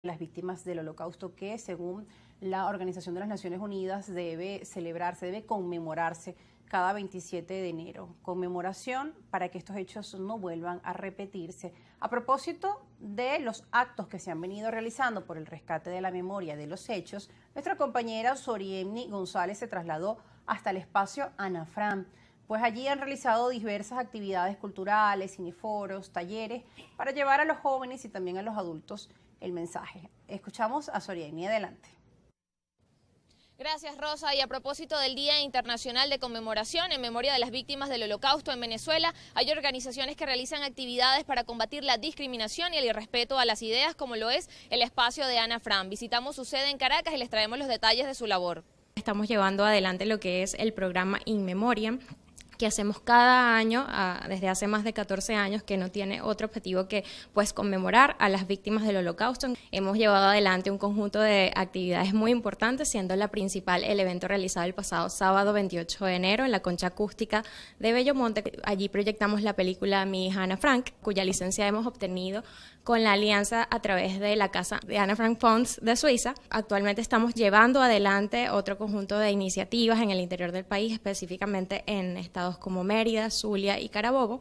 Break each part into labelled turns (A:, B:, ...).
A: las víctimas del Holocausto, que según la Organización de las Naciones Unidas debe celebrarse, debe conmemorarse cada 27 de enero. Conmemoración para que estos hechos no vuelvan a repetirse. A propósito de los actos que se han venido realizando por el rescate de la memoria de los hechos, nuestra compañera Soriemni González se trasladó hasta el espacio Ana Frank, pues allí han realizado diversas actividades culturales, cineforos, talleres, para llevar a los jóvenes y también a los adultos el mensaje. Escuchamos a Soriemni, adelante.
B: Gracias, Rosa. Y a propósito del Día Internacional de Conmemoración en memoria de las víctimas del Holocausto en Venezuela, hay organizaciones que realizan actividades para combatir la discriminación y el irrespeto a las ideas, como lo es el espacio de Ana Frank. Visitamos su sede en Caracas y les traemos los detalles de su labor.
C: Estamos llevando adelante lo que es el programa In Memoriam, que hacemos cada año, desde hace más de 14 años, que no tiene otro objetivo que pues conmemorar a las víctimas del Holocausto. Hemos llevado adelante un conjunto de actividades muy importantes, siendo la principal el evento realizado el pasado sábado 28 de enero en la Concha Acústica de Bellomonte. Allí proyectamos la película Mi hija Ana Frank, cuya licencia hemos obtenido con la alianza a través de la Casa de Ana Frank Pons de Suiza. Actualmente estamos llevando adelante otro conjunto de iniciativas en el interior del país, específicamente en estados como Mérida, Zulia y Carabobo,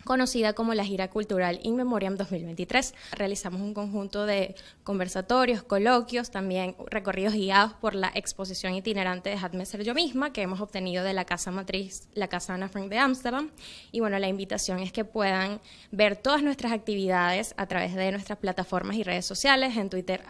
C: conocida como la Gira Cultural In Memoriam 2023. Realizamos un conjunto de conversatorios, coloquios, también recorridos guiados por la exposición itinerante de Hazme Ser Yo Misma, que hemos obtenido de la casa matriz, la Casa Ana Frank de Ámsterdam. Y bueno, la invitación es que puedan ver todas nuestras actividades a través de nuestras plataformas y redes sociales, en Twitter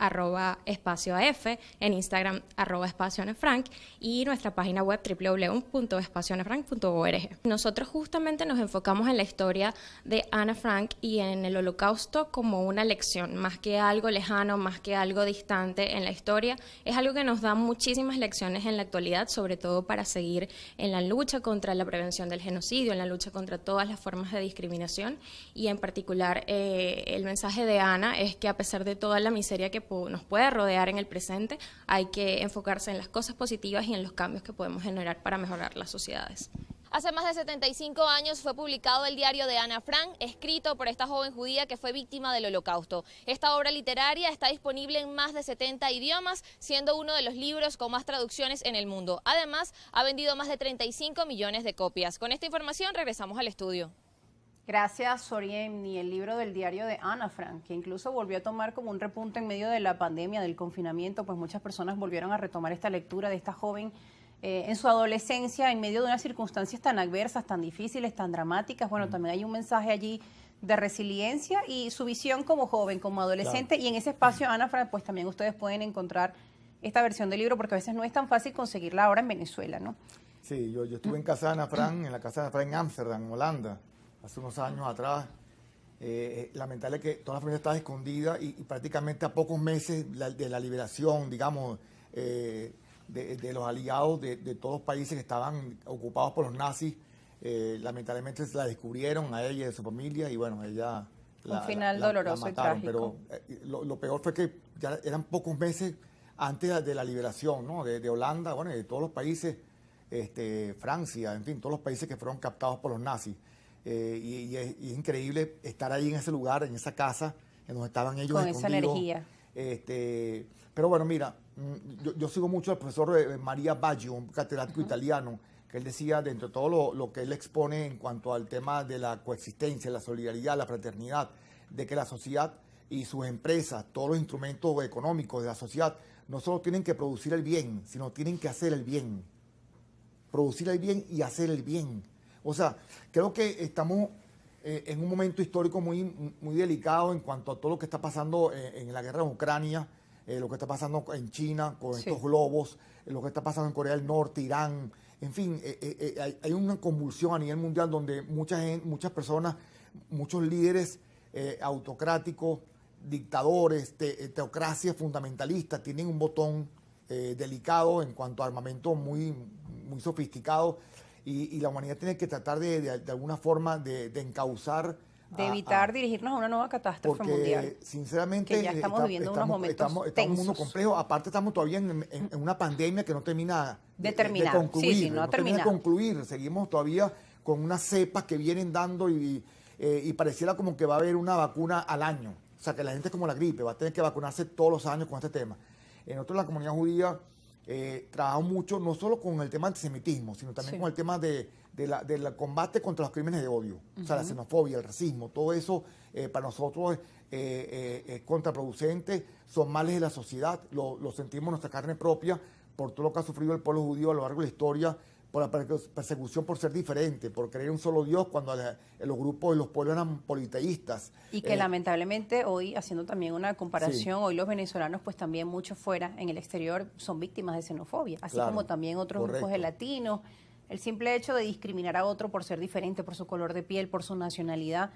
C: @espacioaf, en Instagram @espacioanafrank y nuestra página web www.espacioanafrank.org. Nosotros justamente nos enfocamos en la historia de Ana Frank y en el Holocausto como una lección, más que algo lejano, más que algo distante en la historia. Es algo que nos da muchísimas lecciones en la actualidad, sobre todo para seguir en la lucha contra la prevención del genocidio, en la lucha contra todas las formas de discriminación, y en particular el mensaje de Ana es que a pesar de toda la miseria que nos puede rodear en el presente, hay que enfocarse en las cosas positivas y en los cambios que podemos generar para mejorar las sociedades.
B: Hace más de 75 años fue publicado el diario de Ana Frank, escrito por esta joven judía que fue víctima del Holocausto. Esta obra literaria está disponible en más de 70 idiomas, siendo uno de los libros con más traducciones en el mundo. Además, ha vendido más de 35 millones de copias. Con esta información regresamos al estudio.
A: Gracias, Soriemni. El libro del diario de Ana Frank, que incluso volvió a tomar como un repunte en medio de la pandemia, del confinamiento, pues muchas personas volvieron a retomar esta lectura de esta joven en su adolescencia, en medio de unas circunstancias tan adversas, tan difíciles, tan dramáticas. Bueno, también hay un mensaje allí de resiliencia y su visión como joven, como adolescente. Claro. Y en ese espacio, Ana Frank, pues también ustedes pueden encontrar esta versión del libro, porque a veces no es tan fácil conseguirla ahora en Venezuela, ¿no?
D: Sí, yo estuve en casa de Ana Frank, en la casa de Ana Frank en Ámsterdam, en Holanda, hace unos años atrás. Lamentable que toda la familia estaba escondida y prácticamente a pocos meses de la liberación, digamos, de los aliados de todos los países que estaban ocupados por los nazis, lamentablemente se la descubrieron a ella y a su familia, y bueno, ella
A: un final doloroso
D: la mataron,
A: y trágico.
D: Pero lo peor fue que ya eran pocos meses antes de la liberación, ¿no? de Holanda, bueno, de todos los países, Francia, en fin, todos los países que fueron captados por los nazis. Y es increíble estar ahí en ese lugar, en esa casa, en donde estaban ellos
A: con
D: escondidos.
A: Esa energía.
D: Pero bueno, mira, yo sigo mucho al profesor María Baggio, un catedrático italiano, que él decía, dentro de todo lo que él expone en cuanto al tema de la coexistencia, la solidaridad, la fraternidad, de que la sociedad y sus empresas, todos los instrumentos económicos de la sociedad, no solo tienen que producir el bien, sino tienen que hacer el bien. Producir el bien y hacer el bien. O sea, creo que estamos en un momento histórico muy delicado en cuanto a todo lo que está pasando en la guerra en Ucrania, lo que está pasando en China con estos globos, lo que está pasando en Corea del Norte, Irán. En fin, hay una convulsión a nivel mundial donde muchas personas, muchos líderes autocráticos, dictadores, teocracias fundamentalistas, tienen un botón delicado en cuanto a armamento muy sofisticado, y la humanidad tiene que tratar de alguna forma de encauzar,
A: de evitar dirigirnos a una nueva catástrofe mundial.
D: Porque sinceramente
A: que ya estamos viviendo unos momentos
D: estamos en un mundo complejo. Aparte estamos todavía en una pandemia que no termina de concluir.
A: Sí, no termina de
D: concluir. Seguimos todavía con unas cepas que vienen dando y pareciera como que va a haber una vacuna al año. sea, que la gente es como la gripe, va a tener que vacunarse todos los años con este tema. Nosotros, la comunidad judía, trabajamos mucho, no solo con el tema del antisemitismo, sino también con el tema del combate contra los crímenes de odio, o sea, la xenofobia, el racismo, todo eso para nosotros es contraproducente, son males de la sociedad, lo sentimos en nuestra carne propia por todo lo que ha sufrido el pueblo judío a lo largo de la historia, por la persecución por ser diferente, por creer un solo Dios cuando los grupos y los pueblos eran politeístas.
A: Y que lamentablemente hoy, haciendo también una comparación, hoy los venezolanos pues también muchos fuera, en el exterior, son víctimas de xenofobia, así como también otros grupos de latinos. El simple hecho de discriminar a otro por ser diferente, por su color de piel, por su nacionalidad,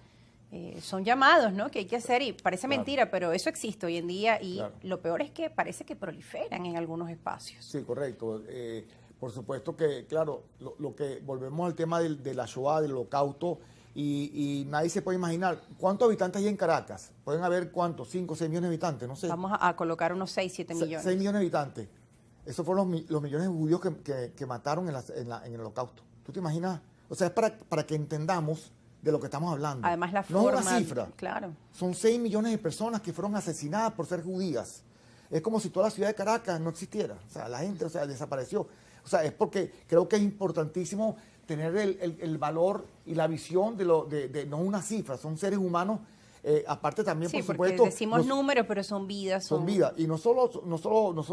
A: son llamados, ¿no? Que hay que hacer, y parece mentira, pero eso existe hoy en día, y lo peor es que parece que proliferan en algunos espacios.
D: Sí, correcto. Por supuesto que, claro, lo que volvemos al tema de la Shoah, del Holocausto, y nadie se puede imaginar cuántos habitantes hay en Caracas. Pueden haber, ¿cuántos? 5 o 6 millones de habitantes, no sé.
A: Vamos a colocar unos 6, 7 millones.
D: 6 millones de habitantes. Esos fueron los millones de judíos que mataron en el Holocausto. ¿Tú te imaginas? O sea, es para que entendamos de lo que estamos hablando.
A: Además, la
D: no
A: forma,
D: es una cifra.
A: Claro.
D: Son 6 millones de personas que fueron asesinadas por ser judías. Es como si toda la ciudad de Caracas no existiera. O sea, la gente, desapareció. O sea, es porque creo que es importantísimo tener el valor y la visión de no una cifra, son seres humanos. Aparte también, por supuesto...
A: porque decimos números, pero son vidas.
D: Son vidas. Y no solo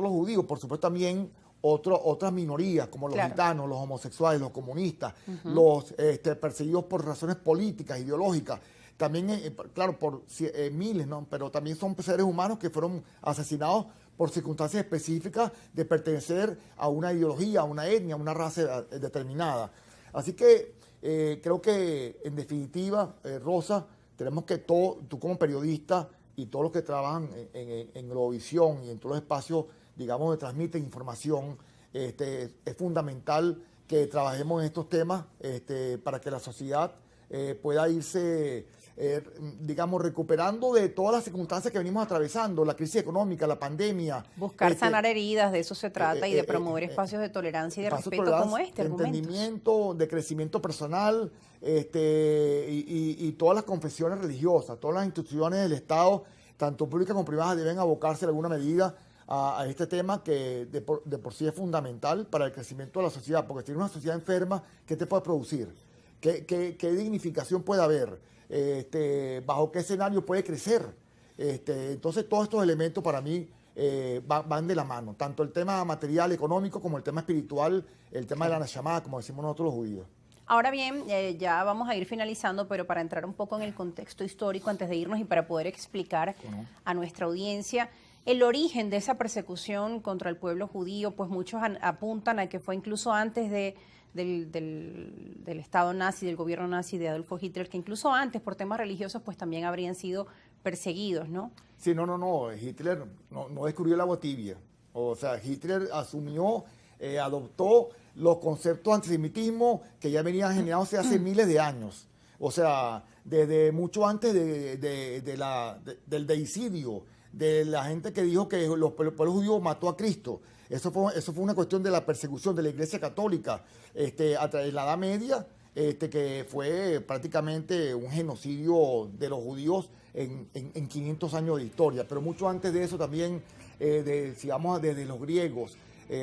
D: judíos, por supuesto también otras minorías, como los gitanos, los homosexuales, los comunistas, los perseguidos por razones políticas, ideológicas. También, claro, por miles, ¿no? Pero también son seres humanos que fueron asesinados por circunstancias específicas de pertenecer a una ideología, a una etnia, a una raza determinada. Así que creo que, en definitiva, Rosa, tenemos que tú como periodista y todos los que trabajan en Globovisión y en todos los espacios, digamos, que transmiten información, es fundamental que trabajemos en estos temas para que la sociedad pueda irse, digamos, recuperando de todas las circunstancias que venimos atravesando, la crisis económica, la pandemia.
A: Buscar sanar heridas, de eso se trata, y de promover espacios de tolerancia y de respeto como este.
D: De entendimiento, de crecimiento personal, y todas las confesiones religiosas, todas las instituciones del Estado, tanto públicas como privadas, deben abocarse en alguna medida a este tema que de por sí es fundamental para el crecimiento de la sociedad, porque si tienes una sociedad enferma, ¿qué te puede producir? ¿Qué dignificación puede haber? ¿Bajo qué escenario puede crecer? Entonces, todos estos elementos para mí van de la mano, tanto el tema material, económico, como el tema espiritual, el tema de la Neshama, como decimos nosotros los judíos.
A: Ahora bien, ya vamos a ir finalizando, pero para entrar un poco en el contexto histórico antes de irnos y para poder explicar a nuestra audiencia el origen de esa persecución contra el pueblo judío, pues muchos apuntan a que fue incluso antes del Estado nazi, del gobierno nazi de Adolfo Hitler, que incluso antes, por temas religiosos, pues también habrían sido perseguidos, ¿no?
D: Sí, no. Hitler no descubrió el agua tibia. O sea, Hitler asumió, adoptó los conceptos de antisemitismo que ya venían generándose hace miles de años. O sea, desde mucho antes del deicidio, de la gente que dijo que el pueblo judío mató a Cristo. Eso fue una cuestión de la persecución de la Iglesia Católica a través de la Edad Media, que fue prácticamente un genocidio de los judíos en 500 años de historia. Pero mucho antes de eso también, sigamos desde los griegos,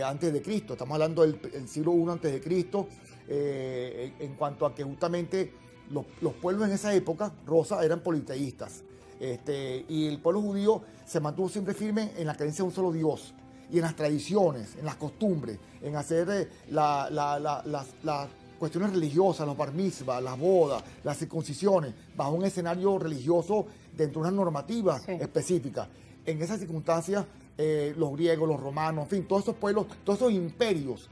D: antes de Cristo. Estamos hablando del siglo I antes de Cristo, en cuanto a que justamente los pueblos en esa época, Rosa, eran politeístas. Y el pueblo judío se mantuvo siempre firme en la creencia de un solo Dios, y en las tradiciones, en las costumbres, en hacer las cuestiones religiosas, los bar mitzvah, las bodas, las circuncisiones, bajo un escenario religioso dentro de unas normativas específicas. En esas circunstancias, los griegos, los romanos, en fin, todos esos pueblos, todos esos imperios,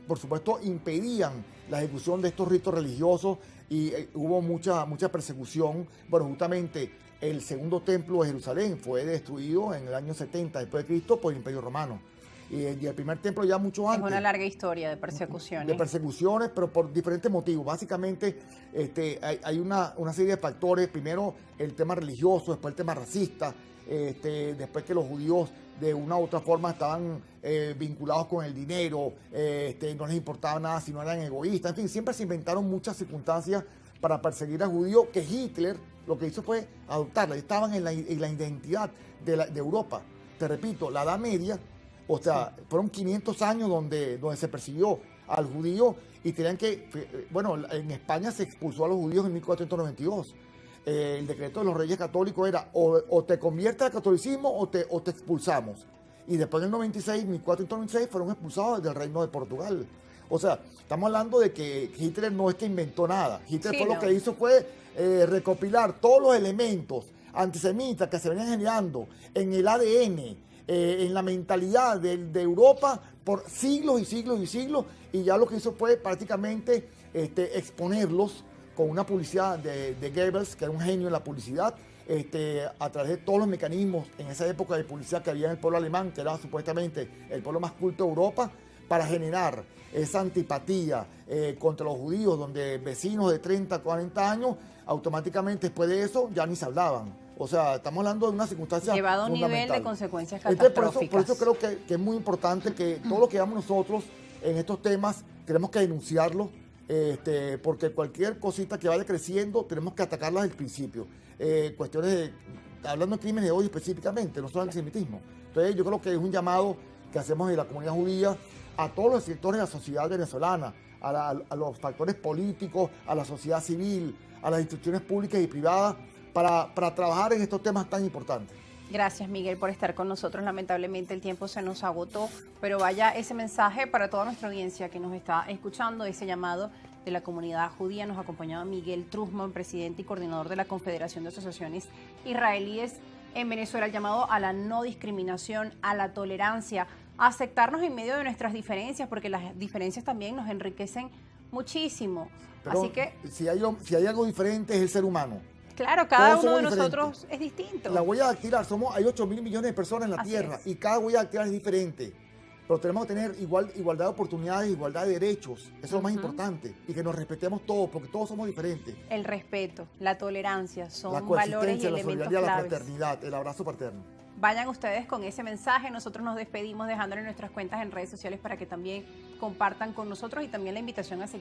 D: por supuesto, impedían la ejecución de estos ritos religiosos, y hubo mucha persecución. Bueno, justamente el segundo templo de Jerusalén fue destruido en el año 70 después de Cristo por el Imperio Romano. Y el primer templo ya mucho antes.
A: Es una larga historia de persecuciones.
D: De persecuciones, pero por diferentes motivos. Básicamente hay una serie de factores. Primero el tema religioso, después el tema racista, después que los judíos de una u otra forma estaban vinculados con el dinero, no les importaba nada si no eran egoístas. En fin, siempre se inventaron muchas circunstancias para perseguir a judíos que Hitler lo que hizo fue adoptarla. Estaban en la identidad de Europa. Te repito, la Edad Media, o sea, fueron 500 años donde se persiguió al judío y tenían que, bueno, en España se expulsó a los judíos en 1492. El decreto de los reyes católicos era o te conviertes al catolicismo o te expulsamos. Y después del 96, 1496, fueron expulsados del reino de Portugal. O sea, estamos hablando de que Hitler no es que inventó nada. Hitler lo que hizo fue recopilar todos los elementos antisemitas que se venían generando en el ADN, en la mentalidad de Europa por siglos y siglos y siglos, y ya lo que hizo fue prácticamente exponerlos con una publicidad de Goebbels, que era un genio en la publicidad, a través de todos los mecanismos en esa época de publicidad que había en el pueblo alemán, que era supuestamente el pueblo más culto de Europa, para generar esa antipatía contra los judíos, donde vecinos de 30, 40 años, automáticamente después de eso ya ni se hablaban. O sea, estamos hablando de una circunstancia
A: llevado a un nivel de consecuencias catastróficas.
D: Por eso creo que es muy importante que todo lo que hagamos nosotros en estos temas, tenemos que denunciarlo, porque cualquier cosita que vaya creciendo, tenemos que atacarla desde el principio. Cuestiones de, hablando de crímenes de odio específicamente, no solo antisemitismo. Entonces yo creo que es un llamado que hacemos de la comunidad judía a todos los sectores de la sociedad venezolana, a los factores políticos, a la sociedad civil, a las instituciones públicas y privadas, para trabajar en estos temas tan importantes.
A: Gracias, Miguel, por estar con nosotros. Lamentablemente el tiempo se nos agotó, pero vaya ese mensaje para toda nuestra audiencia que nos está escuchando, ese llamado de la comunidad judía. Nos acompañaba Miguel Truzman, presidente y coordinador de la Confederación de Asociaciones Israelíes en Venezuela, el llamado a la no discriminación, a la tolerancia, a aceptarnos en medio de nuestras diferencias, porque las diferencias también nos enriquecen muchísimo.
D: Pero
A: así que
D: si hay algo diferente es el ser humano.
A: Claro, cada uno de nosotros es distinto.
D: La huella dactilar, hay 8.000 millones de personas en la Tierra y cada huella dactilar es diferente. Pero tenemos que tener igualdad de oportunidades, igualdad de derechos. Eso es lo más importante. Y que nos respetemos todos, porque todos somos diferentes.
A: El respeto, la tolerancia son
D: la
A: valores y elementos claves.
D: La fraternidad, el abrazo paterno.
A: Vayan ustedes con ese mensaje. Nosotros nos despedimos dejándole nuestras cuentas en redes sociales para que también compartan con nosotros y también la invitación a seguir